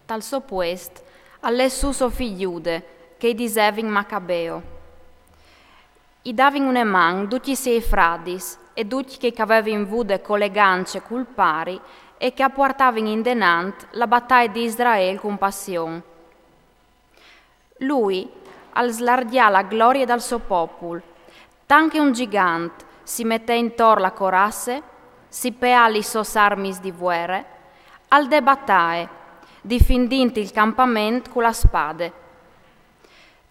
Tal sopuest, alle suo figliude, che disevin Macabeo. I davin une man, tutti sei fradis, e tutti che avevin vude collegance col pari, e che apportavano in denant la battaglia di Israele con passione. Lui, al slardia la gloria dal suo popolo, tanche un gigante si mette intorno la corasse, si peali sos armis di guerra, al de battae, difendendo il campamento con la spade.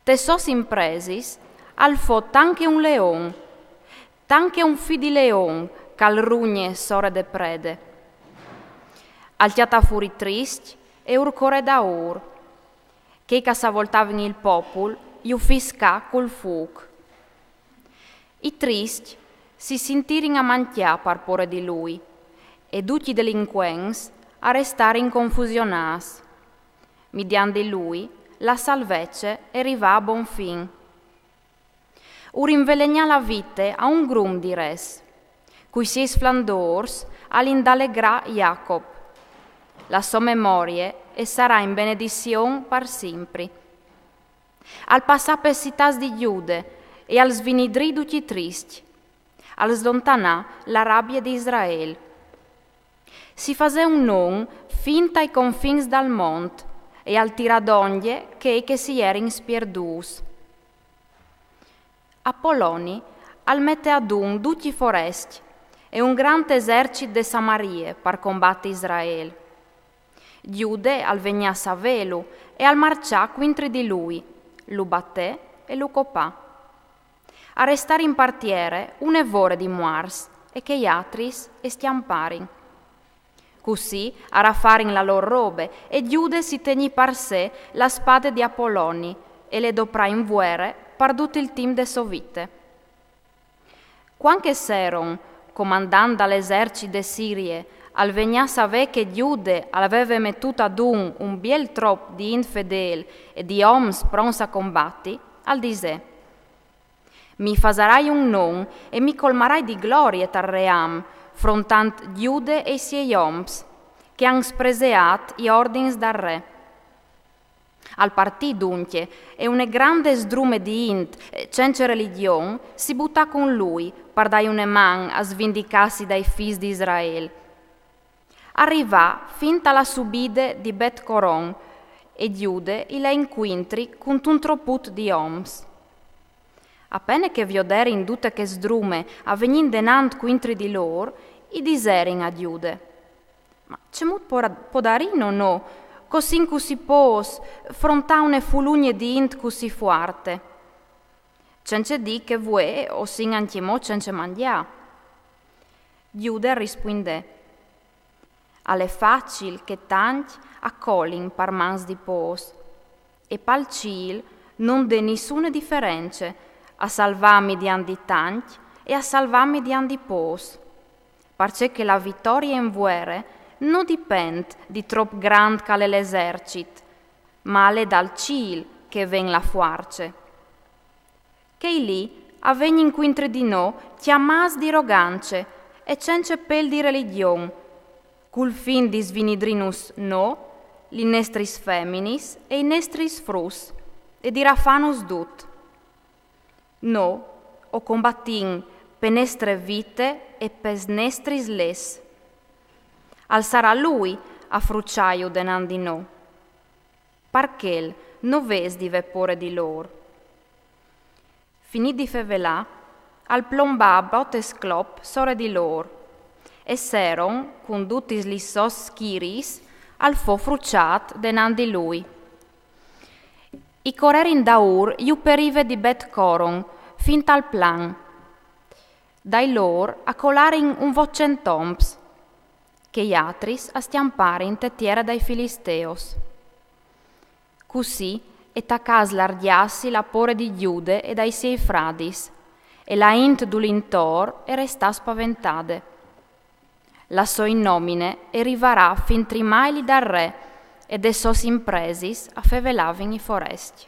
Te sos impresis, al fo tanche un leon, tanche un fi di leon, cal rugne sore de prede. Al tiata furi trist e urcore da ur, che s'avvoltavano il popolo, iu fisca col fuoco. I tristi si sentirono a mantia par pore di lui, e tutti i delinquenti a restare in confusionas. Mediante lui, la salvezza arriva a buon fin. Ur invelegna la vite a un grum di res, cui si sflandors all'indallegra Jacob. La sua memoria e sarà in benedizione per sempre. Al passapessitas di Giude e al svinidri tutti tristi, al slontanà la rabbia di Israele. Si fase un non finta ai confins dal monte e al tiradoglie che si erin spierdus. Apolloni al mette ad un tutti i foresti e un grande esercito de Samarie per combattere Israele. Giude al vegna a savelu e al marcià quintri di lui, lo batté e lo copà. A restare in partiere un evore di Muars e che gli altris estiamparin. Così a raffarin la loro robe e Giude si tegni par sé la spada di Apolloni e le dopra in vuere perdut il team de sovite. Quanche Seron, comandando all'esercito de Sirie, al vegna savè che Giude aveva mettuto ad un biel trop di infedel e di oms prons a combatti, al disè: mi fasarai un non e mi colmarai di gloria tar ream, frontant Giude e i suoi oms, che han spreseat i ordins dal re. Al partì dunque, e une grande sdrume di int, cence religion, si butta con lui, per dai une man a svindicarsi dai fis di Israele. Arriva finta la subide di Bet Coron e Giude il inquintri con un troput di oms. Appena che viodere in tutte che sdrume a venin denant quintri di lor, i diserin a Giude. Ma c'è mut podarino no, così si pos, fronta une fulugne di int così fuarte. Cence di che vue o sin antiemo cence mandia. Giude rispondè: alle facil che tanti accolin par mans di pos, e pal cil non de nessuna differenza a salvarmi di andi tanti e a salvarmi di andi pos, parce che la vittoria in vuere non dipende di trop grand cale l'esercit, ma le dal cil che ven la fuarce. Che lì avegnin quintre di no chiamas di rogance e cence pel di religion, cul fin di svinidrinus no, li nestris feminis e i nestris frus, e di rafanus dut. No, o combattin pe nestre vite e pes nestris les. Al sarà lui a frucciaio denandi no. Parchel no ves di vepore di lor. Finì di fevelà, al plombà bot esclop sore di lor, e seron, con tutti gli sos schiris, al fo frucciat denandi lui. I corerin daur iu perive di Bet Coron, fin tal plan. Dai lor a colarin un vocentomps, che gli atris a stiampare in tettiera dai Filisteos. Così e tacas lardiassi la pore di Giude e dai sei fradis, e la int dulintor e resta spaventade. La sua innomine arriverà fin trimaili dal re, ed essos impresis a fevelavin i foresti.